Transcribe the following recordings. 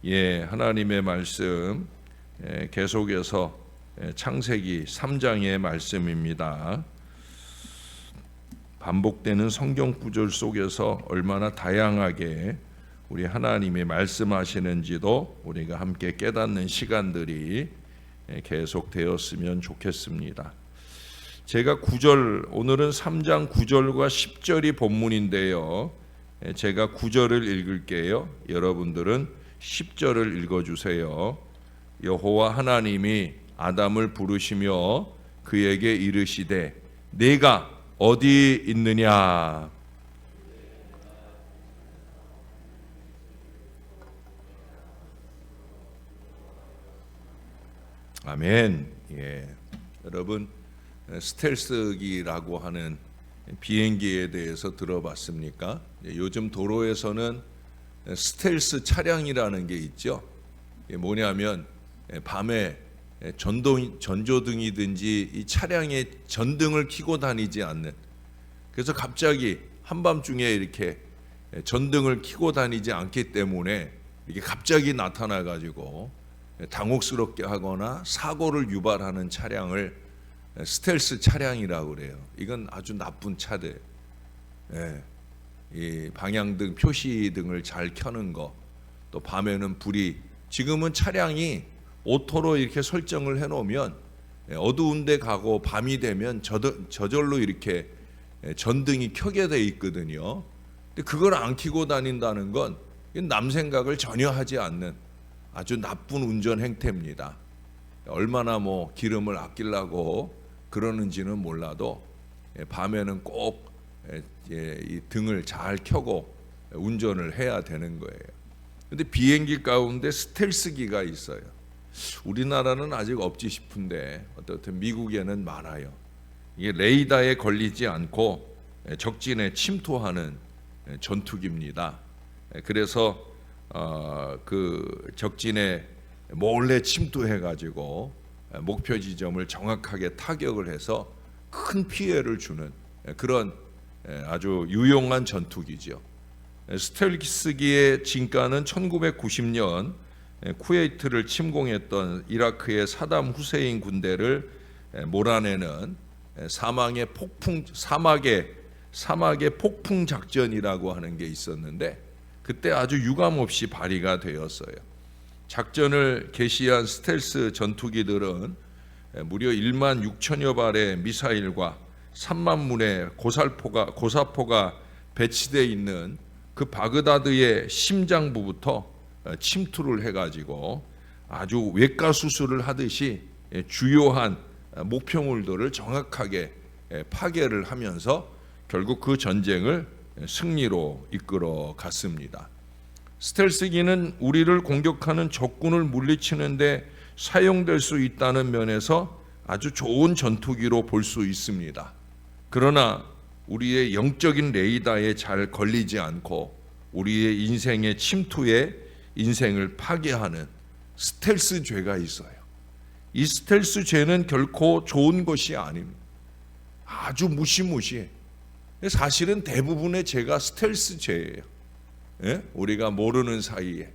하나님의 말씀 계속해서 창세기 3장의 말씀입니다. 반복되는 성경 구절 속에서 얼마나 다양하게 우리 하나님이 말씀하시는지도 우리가 함께 깨닫는 시간들이 계속 되었으면 좋겠습니다. 제가 오늘은 3장 9절과 10절이 본문인데요. 제가 9절을 읽을게요. 여러분들은 10절을 읽어주세요. 여호와 하나님이 아담을 부르시며 그에게 이르시되 네가 어디 있느냐? 아멘. 여러분, 스텔스기라고 하는 비행기에 대해서 들어봤습니까? 요즘 도로에서는 스텔스 차량이라는 게 있죠. 뭐냐면 밤에 전조등이든지 이 차량에 전등을 켜고 다니지 않는, 그래서 갑자기 한밤중에 이렇게 전등을 켜고 다니지 않기 때문에 이게 갑자기 나타나 가지고 당혹스럽게 하거나 사고를 유발하는 차량을 스텔스 차량이라고 그래요. 이건 아주 나쁜 차들. 이 방향등, 표시등을 잘 켜는 거, 또 밤에는 불이, 지금은 차량이 오토로 이렇게 설정을 해놓으면 어두운 데 가고 밤이 되면 저절로 이렇게 전등이 켜게 돼 있거든요. 근데 그걸 안 켜고 다닌다는 건 남 생각을 전혀 하지 않는 아주 나쁜 운전 행태입니다. 얼마나 기름을 아끼려고 그러는지는 몰라도 밤에는 꼭 이 등을 잘 켜고 운전을 해야 되는 거예요. 근데 비행기 가운데 스텔스기가 있어요. 우리나라는 아직 없지 싶은데 어떻든 미국에는 많아요. 이게 레이더에 걸리지 않고 적진에 침투하는 전투기입니다. 그래서 그 적진에 몰래 침투해 가지고 목표 지점을 정확하게 타격을 해서 큰 피해를 주는 그런 아주 유용한 전투기죠. 스텔스기의 진가는 1990년 쿠웨이트를 침공했던 이라크의 사담 후세인 군대를 몰아내는 사막의 폭풍 작전이라고 하는 게 있었는데, 그때 아주 유감없이 발휘가 되었어요. 작전을 개시한 스텔스 전투기들은 무려 1만 6천여 발의 미사일과 3만 문의 고사포가 배치되어 있는 그 바그다드의 심장부부터 침투를 해가지고 아주 외과 수술을 하듯이 주요한 목표물들을 정확하게 파괴를 하면서 결국 그 전쟁을 승리로 이끌어 갔습니다. 스텔스기는 우리를 공격하는 적군을 물리치는데 사용될 수 있다는 면에서 아주 좋은 전투기로 볼 수 있습니다. 그러나 우리의 영적인 레이더에 잘 걸리지 않고 우리의 인생의 침투에 인생을 파괴하는 스텔스 죄가 있어요. 이 스텔스 죄는 결코 좋은 것이 아닙니다. 아주 무시무시해. 사실은 대부분의 죄가 스텔스 죄예요. 우리가 모르는 사이에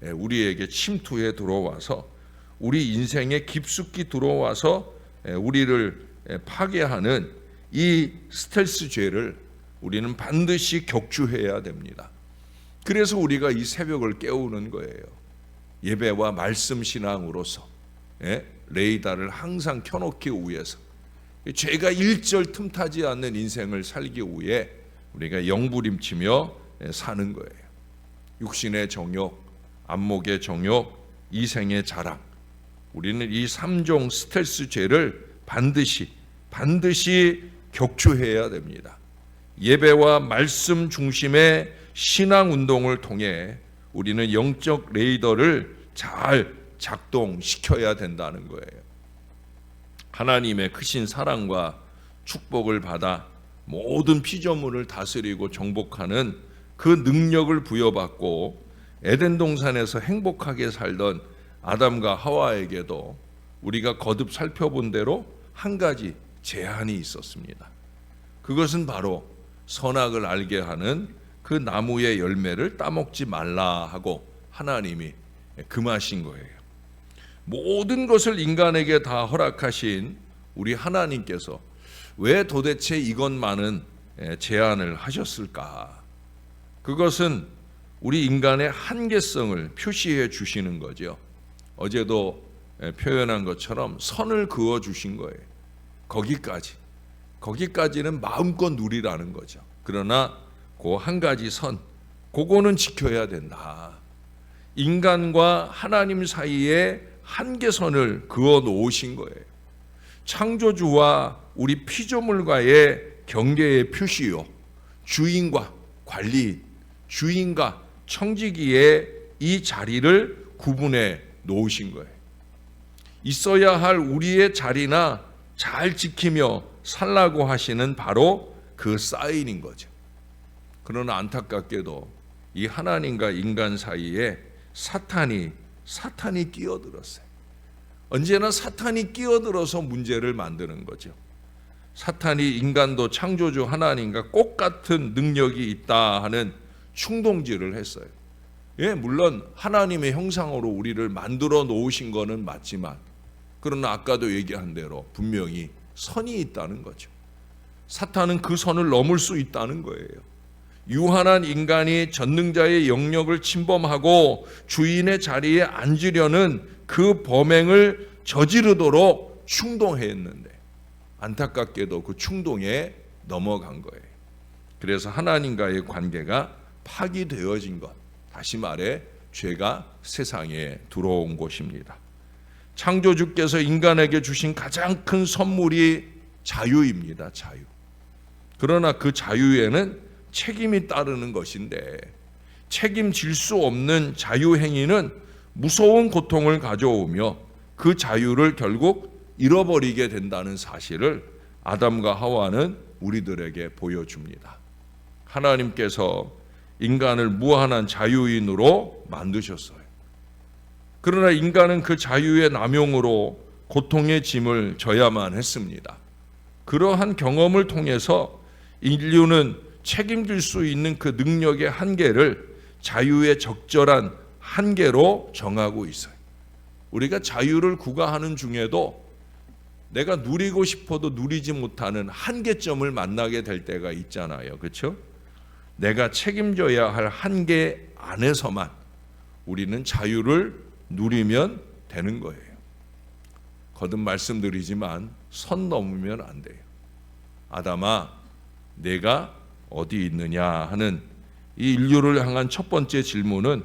우리에게 침투해 들어와서 우리 인생에 깊숙이 들어와서 우리를 파괴하는 이 스텔스 죄를 우리는 반드시 격추해야 됩니다. 그래서 우리가 이 새벽을 깨우는 거예요. 예배와 말씀 신앙으로서 레이더를 항상 켜놓기 위해서, 죄가 일절 틈타지 않는 인생을 살기 위해 우리가 영부림치며 사는 거예요. 육신의 정욕, 안목의 정욕, 이생의 자랑, 우리는 이 3종 스텔스 죄를 반드시 격추해야 됩니다. 예배와 말씀 중심의 신앙 운동을 통해 우리는 영적 레이더를 잘 작동시켜야 된다는 거예요. 하나님의 크신 사랑과 축복을 받아 모든 피조물을 다스리고 정복하는 그 능력을 부여받고 에덴 동산에서 행복하게 살던 아담과 하와에게도 우리가 거듭 살펴본 대로 한 가지 제한이 있었습니다. 그것은 바로 선악을 알게 하는 그 나무의 열매를 따먹지 말라 하고 하나님이 금하신 거예요. 모든 것을 인간에게 다 허락하신 우리 하나님께서 왜 도대체 이것만은 제한을 하셨을까? 그것은 우리 인간의 한계성을 표시해 주시는 거죠. 어제도 표현한 것처럼 선을 그어 주신 거예요. 거기까지는 마음껏 누리라는 거죠. 그러나 그 한 가지 선, 그거는 지켜야 된다. 인간과 하나님 사이에 한계선을 그어 놓으신 거예요. 창조주와 우리 피조물과의 경계의 표시요, 주인과 관리인, 주인과 청지기의 이 자리를 구분해 놓으신 거예요. 있어야 할 우리의 자리나 잘 지키며 살라고 하시는 바로 그 사인인 거죠. 그러나 안타깝게도 이 하나님과 인간 사이에 사탄이 끼어들었어요. 언제나 사탄이 끼어들어서 문제를 만드는 거죠. 사탄이 인간도 창조주 하나님과 똑같은 능력이 있다 하는 충동질을 했어요. 예, 물론 하나님의 형상으로 우리를 만들어 놓으신 거는 맞지만, 그러나 아까도 얘기한 대로 분명히 선이 있다는 거죠. 사탄은 그 선을 넘을 수 있다는 거예요. 유한한 인간이 전능자의 영역을 침범하고 주인의 자리에 앉으려는 그 범행을 저지르도록 충동했는데 안타깝게도 그 충동에 넘어간 거예요. 그래서 하나님과의 관계가 파기되어진 것, 다시 말해 죄가 세상에 들어온 것입니다. 창조주께서 인간에게 주신 가장 큰 선물이 자유입니다. 자유. 그러나 그 자유에는 책임이 따르는 것인데, 책임질 수 없는 자유행위는 무서운 고통을 가져오며 그 자유를 결국 잃어버리게 된다는 사실을 아담과 하와는 우리들에게 보여줍니다. 하나님께서 인간을 무한한 자유인으로 만드셨어요. 그러나 인간은 그 자유의 남용으로 고통의 짐을 져야만 했습니다. 그러한 경험을 통해서 인류는 책임질 수 있는 그 능력의 한계를 자유의 적절한 한계로 정하고 있어요. 우리가 자유를 구가하는 중에도 내가 누리고 싶어도 누리지 못하는 한계점을 만나게 될 때가 있잖아요. 그렇죠? 내가 책임져야 할 한계 안에서만 우리는 자유를 누리면 되는 거예요. 거듭 말씀드리지만 선 넘으면 안 돼요. 아담아, 내가 어디 있느냐 하는 이 인류를 향한 첫 번째 질문은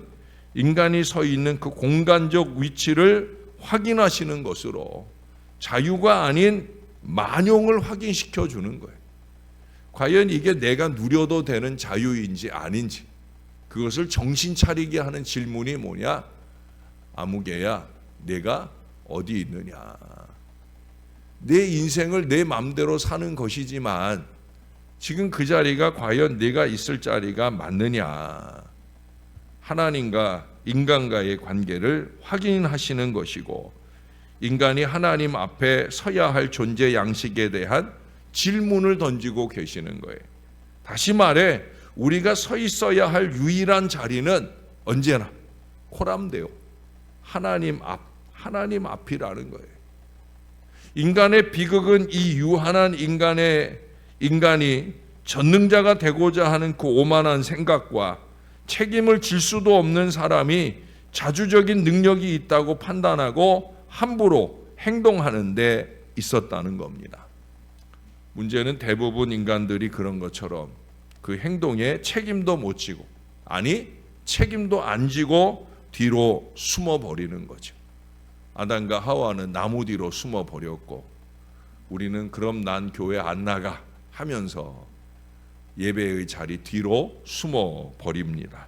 인간이 서 있는 그 공간적 위치를 확인하시는 것으로 자유가 아닌 만용을 확인시켜 주는 거예요. 과연 이게 내가 누려도 되는 자유인지 아닌지, 그것을 정신 차리게 하는 질문이 뭐냐? 아무개야, 내가 어디 있느냐? 내 인생을 내 마음대로 사는 것이지만 지금 그 자리가 과연 내가 있을 자리가 맞느냐? 하나님과 인간과의 관계를 확인하시는 것이고, 인간이 하나님 앞에 서야 할 존재 양식에 대한 질문을 던지고 계시는 거예요. 다시 말해 우리가 서 있어야 할 유일한 자리는 언제나 코람데오, 하나님 앞이라는 거예요. 인간의 비극은 이 유한한 인간이 전능자가 되고자 하는 그 오만한 생각과 책임을 질 수도 없는 사람이 자주적인 능력이 있다고 판단하고 함부로 행동하는 데 있었다는 겁니다. 문제는 대부분 인간들이 그런 것처럼 그 행동에 책임도 못 지고, 아니 책임도 안 지고 뒤로 숨어버리는 거죠. 아담과 하와는 나무 뒤로 숨어버렸고, 우리는 그럼 난 교회 안 나가 하면서 예배의 자리 뒤로 숨어버립니다.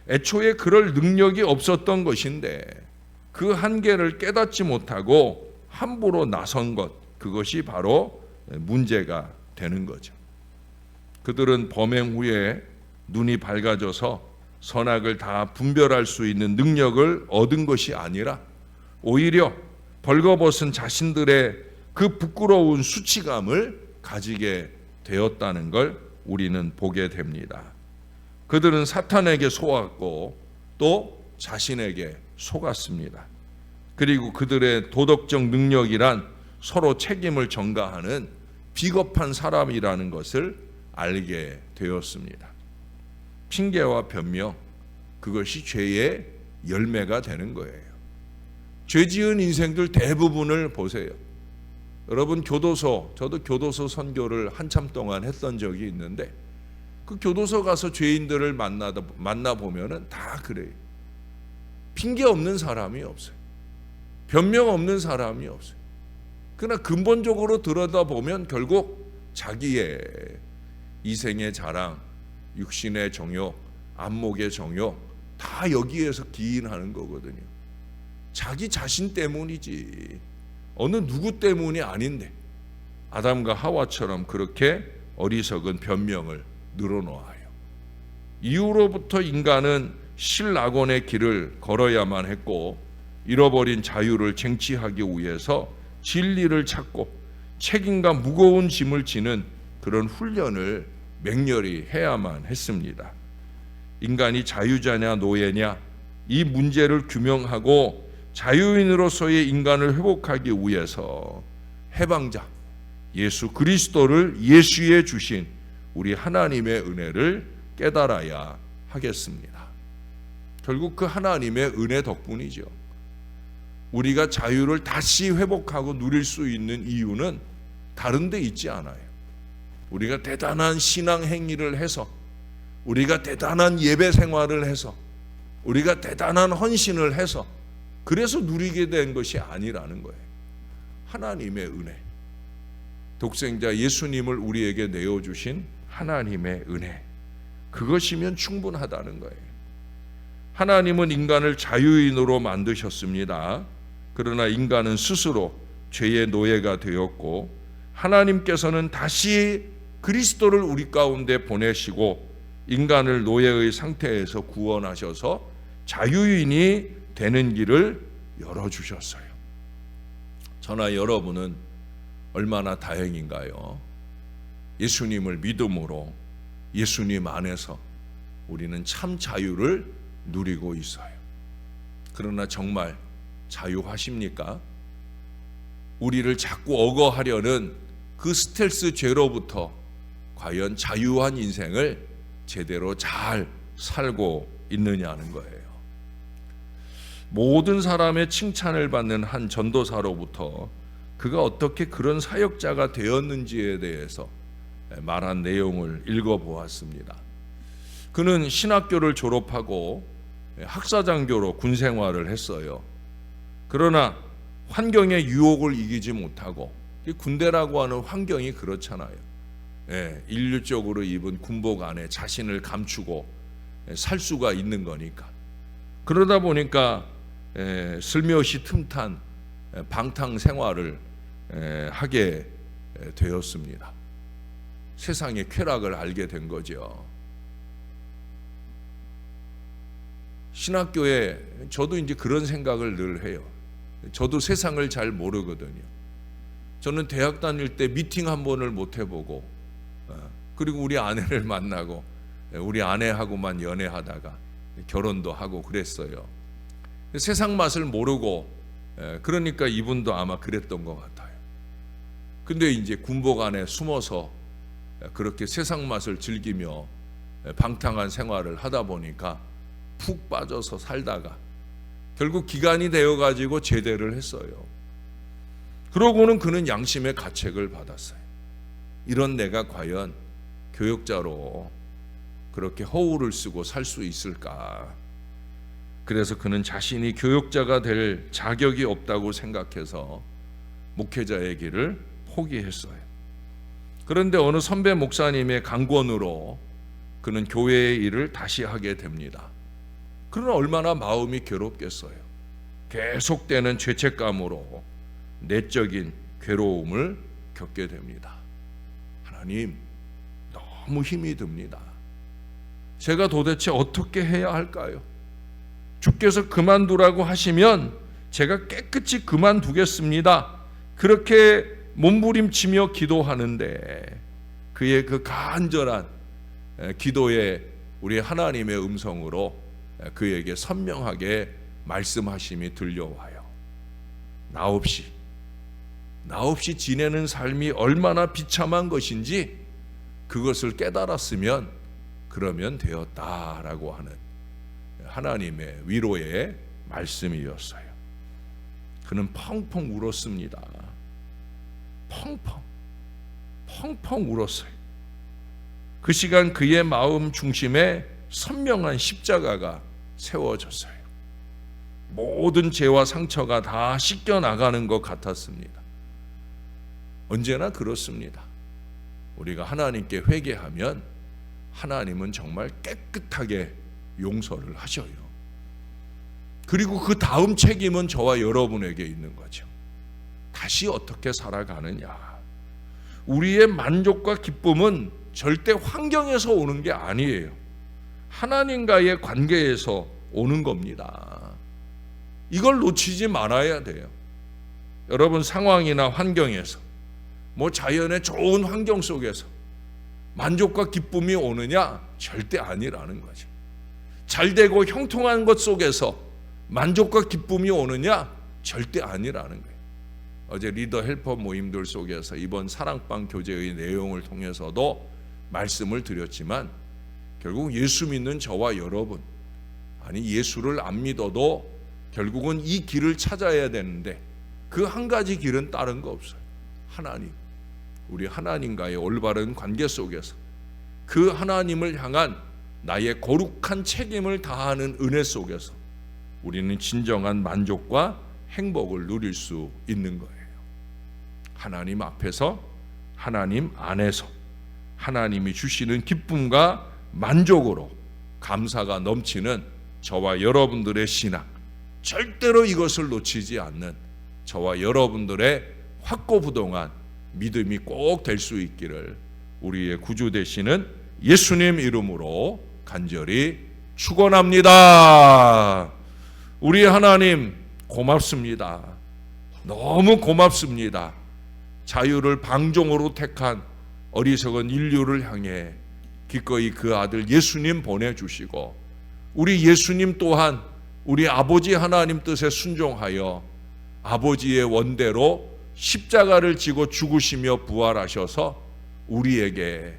애초에 그럴 능력이 없었던 것인데 그 한계를 깨닫지 못하고 함부로 나선 것, 그것이 바로 문제가 되는 거죠. 그들은 범행 후에 눈이 밝아져서 선악을 다 분별할 수 있는 능력을 얻은 것이 아니라 오히려 벌거벗은 자신들의 그 부끄러운 수치감을 가지게 되었다는 걸 우리는 보게 됩니다. 그들은 사탄에게 속았고 또 자신에게 속았습니다. 그리고 그들의 도덕적 능력이란 서로 책임을 전가하는 비겁한 사람이라는 것을 알게 되었습니다. 핑계와 변명, 그것이 죄의 열매가 되는 거예요. 죄 지은 인생들 대부분을 보세요. 여러분, 저도 교도소 선교를 한참 동안 했던 적이 있는데, 그 교도소 가서 죄인들을 만나보면은 다 그래요. 핑계 없는 사람이 없어요. 변명 없는 사람이 없어요. 그러나 근본적으로 들여다보면 결국 자기의 이생의 자랑, 육신의 정욕, 안목의 정욕 다 여기에서 기인하는 거거든요. 자기 자신 때문이지 어느 누구 때문이 아닌데 아담과 하와처럼 그렇게 어리석은 변명을 늘어놓아요. 이후로부터 인간은 신락원의 길을 걸어야만 했고, 잃어버린 자유를 쟁취하기 위해서 진리를 찾고 책임과 무거운 짐을 지는 그런 훈련을 맹렬히 해야만 했습니다. 인간이 자유자냐 노예냐 이 문제를 규명하고 자유인으로서의 인간을 회복하기 위해서 해방자 예수 그리스도를 예수에 주신 우리 하나님의 은혜를 깨달아야 하겠습니다. 결국 그 하나님의 은혜 덕분이죠. 우리가 자유를 다시 회복하고 누릴 수 있는 이유는 다른 데 있지 않아요. 우리가 대단한 신앙 행위를 해서, 우리가 대단한 예배 생활을 해서, 우리가 대단한 헌신을 해서 그래서 누리게 된 것이 아니라는 거예요. 하나님의 은혜, 독생자 예수님을 우리에게 내어주신 하나님의 은혜, 그것이면 충분하다는 거예요. 하나님은 인간을 자유인으로 만드셨습니다. 그러나 인간은 스스로 죄의 노예가 되었고, 하나님께서는 다시 그리스도를 우리 가운데 보내시고 인간을 노예의 상태에서 구원하셔서 자유인이 되는 길을 열어주셨어요. 저나 여러분은 얼마나 다행인가요? 예수님을 믿음으로 예수님 안에서 우리는 참 자유를 누리고 있어요. 그러나 정말 자유하십니까? 우리를 자꾸 억어하려는 그 스텔스 죄로부터 과연 자유한 인생을 제대로 잘 살고 있느냐는 거예요. 모든 사람의 칭찬을 받는 한 전도사로부터 그가 어떻게 그런 사역자가 되었는지에 대해서 말한 내용을 읽어보았습니다. 그는 신학교를 졸업하고 학사장교로 군 생활을 했어요. 그러나 환경의 유혹을 이기지 못하고, 군대라고 하는 환경이 그렇잖아요. 인류적으로 입은 군복 안에 자신을 감추고 살 수가 있는 거니까. 그러다 보니까 슬며시 틈탄 방탕 생활을 하게 되었습니다. 세상의 쾌락을 알게 된 거죠. 신학교에 저도 이제 그런 생각을 늘 해요. 저도 세상을 잘 모르거든요. 저는 대학 다닐 때 미팅 한 번을 못 해보고, 그리고 우리 아내를 만나고 우리 아내하고만 연애하다가 결혼도 하고 그랬어요. 세상 맛을 모르고, 그러니까 이분도 아마 그랬던 것 같아요. 근데 이제 군복 안에 숨어서 그렇게 세상 맛을 즐기며 방탕한 생활을 하다 보니까 푹 빠져서 살다가 결국 기간이 되어가지고 제대를 했어요. 그러고는 그는 양심의 가책을 받았어요. 이런 내가 과연 교역자로 그렇게 허울을 쓰고 살 수 있을까? 그래서 그는 자신이 교역자가 될 자격이 없다고 생각해서 목회자의 길을 포기했어요. 그런데 어느 선배 목사님의 강권으로 그는 교회의 일을 다시 하게 됩니다. 그러나 얼마나 마음이 괴롭겠어요. 계속되는 죄책감으로 내적인 괴로움을 겪게 됩니다. 하나님, 너무 힘이 듭니다. 제가 도대체 어떻게 해야 할까요? 주께서 그만두라고 하시면 제가 깨끗이 그만두겠습니다. 그렇게 몸부림치며 기도하는데 그의 그 간절한 기도에 우리 하나님의 음성으로 그에게 선명하게 말씀하심이 들려와요. 나 없이 지내는 삶이 얼마나 비참한 것인지 그것을 깨달았으면 그러면 되었다라고 하는 하나님의 위로의 말씀이었어요. 그는 펑펑 울었습니다. 펑펑 울었어요. 그 시간 그의 마음 중심에 선명한 십자가가 세워졌어요. 모든 죄와 상처가 다 씻겨나가는 것 같았습니다. 언제나 그렇습니다. 우리가 하나님께 회개하면 하나님은 정말 깨끗하게 용서를 하셔요. 그리고 그 다음 책임은 저와 여러분에게 있는 거죠. 다시 어떻게 살아가느냐. 우리의 만족과 기쁨은 절대 환경에서 오는 게 아니에요. 하나님과의 관계에서 오는 겁니다. 이걸 놓치지 말아야 돼요. 여러분, 상황이나 환경에서, 자연의 좋은 환경 속에서 만족과 기쁨이 오느냐? 절대 아니라는 거죠. 잘 되고 형통한 것 속에서 만족과 기쁨이 오느냐? 절대 아니라는 거예요. 어제 리더 헬퍼 모임들 속에서 이번 사랑방 교제의 내용을 통해서도 말씀을 드렸지만, 결국 예수 믿는 저와 여러분, 아니 예수를 안 믿어도 결국은 이 길을 찾아야 되는데 그 한 가지 길은 다른 거 없어요. 하나님, 우리 하나님과의 올바른 관계 속에서 그 하나님을 향한 나의 거룩한 책임을 다하는 은혜 속에서 우리는 진정한 만족과 행복을 누릴 수 있는 거예요. 하나님 앞에서, 하나님 안에서 하나님이 주시는 기쁨과 만족으로 감사가 넘치는 저와 여러분들의 신앙, 절대로 이것을 놓치지 않는 저와 여러분들의 확고부동한 믿음이 꼭 될 수 있기를 우리의 구주 되시는 예수님 이름으로 간절히 축원합니다. 우리 하나님 고맙습니다. 너무 고맙습니다. 자유를 방종으로 택한 어리석은 인류를 향해 기꺼이 그 아들 예수님 보내주시고, 우리 예수님 또한 우리 아버지 하나님 뜻에 순종하여 아버지의 원대로 십자가를 지고 죽으시며 부활하셔서 우리에게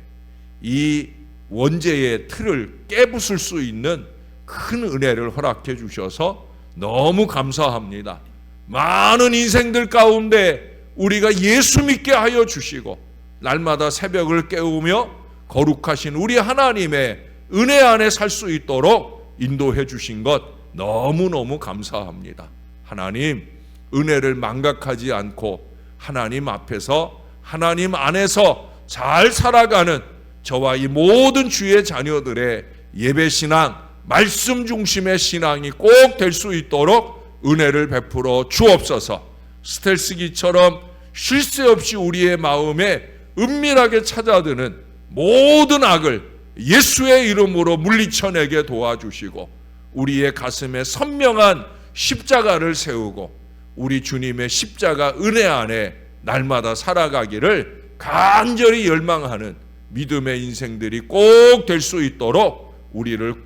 이 원죄의 틀을 깨부술 수 있는 큰 은혜를 허락해 주셔서 너무 감사합니다. 많은 인생들 가운데 우리가 예수 믿게 하여 주시고 날마다 새벽을 깨우며 거룩하신 우리 하나님의 은혜 안에 살 수 있도록 인도해 주신 것 너무너무 감사합니다. 하나님, 은혜를 망각하지 않고 하나님 앞에서, 하나님 안에서 잘 살아가는 저와 이 모든 주의 자녀들의 예배신앙, 말씀 중심의 신앙이 꼭 될 수 있도록 은혜를 베풀어 주옵소서. 스텔스기처럼 쉴 새 없이 우리의 마음에 은밀하게 찾아드는 모든 악을 예수의 이름으로 물리쳐내게 도와주시고, 우리의 가슴에 선명한 십자가를 세우고 우리 주님의 십자가 은혜 안에 날마다 살아가기를 간절히 열망하는 믿음의 인생들이 꼭 될 수 있도록 우리를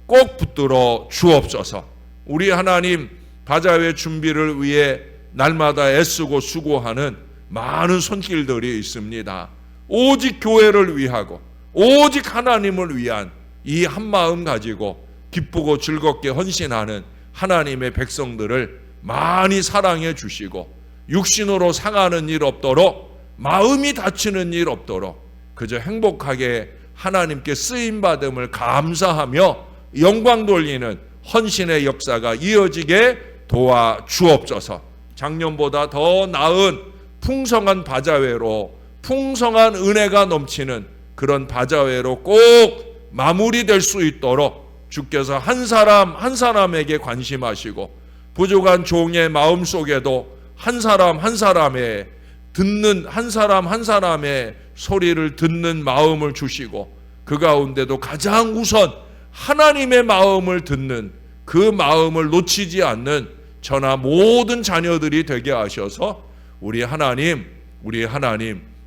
꼭 붙들어 주옵소서. 우리 하나님, 바자회 준비를 위해 날마다 애쓰고 수고하는 많은 손길들이 있습니다. 오직 교회를 위하고 오직 하나님을 위한 이 한마음 가지고 기쁘고 즐겁게 헌신하는 하나님의 백성들을 많이 사랑해 주시고, 육신으로 상하는 일 없도록, 마음이 다치는 일 없도록 그저 행복하게 하나님께 쓰임받음을 감사하며 영광 돌리는 헌신의 역사가 이어지게 도와주옵소서. 작년보다 더 나은 풍성한 바자회로, 풍성한 은혜가 넘치는 그런 바자회로 꼭 마무리될 수 있도록 주께서 한 사람 한 사람에게 관심하시고, 부족한 종의 마음속에도 한 사람 한 사람의 듣는, 한 사람 한 사람의 소리를 듣는 마음을 주시고, 그 가운데도 가장 우선 하나님의 마음을 듣는 그 마음을 놓치지 않는 저나 모든 자녀들이 되게 하셔서 우리 하나님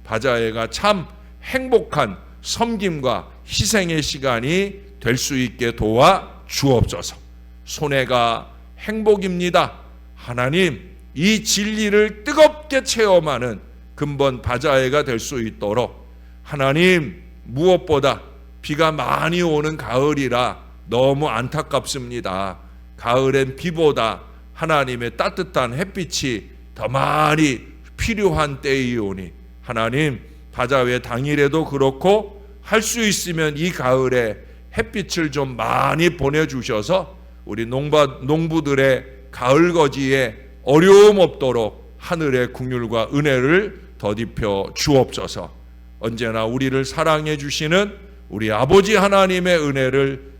바자회가 참 행복한 섬김과 희생의 시간이 될 수 있게 도와 주옵소서. 손해가 행복입니다. 하나님, 이 진리를 뜨겁게 체험하는 근본 바자회가 될 수 있도록 하나님, 무엇보다 비가 많이 오는 가을이라 너무 안타깝습니다. 가을엔 비보다 하나님의 따뜻한 햇빛이 더 많이 필요한 때이오니 하나님, 바자회 당일에도 그렇고 할 수 있으면 이 가을에 햇빛을 좀 많이 보내주셔서 우리 농부들의 가을거지에 어려움 없도록 하늘의 긍휼과 은혜를 더딥혀 주옵소서. 언제나 우리를 사랑해 주시는 우리 아버지 하나님의 은혜를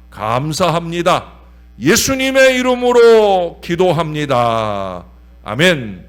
감사합니다. 예수님의 이름으로 기도합니다. 아멘.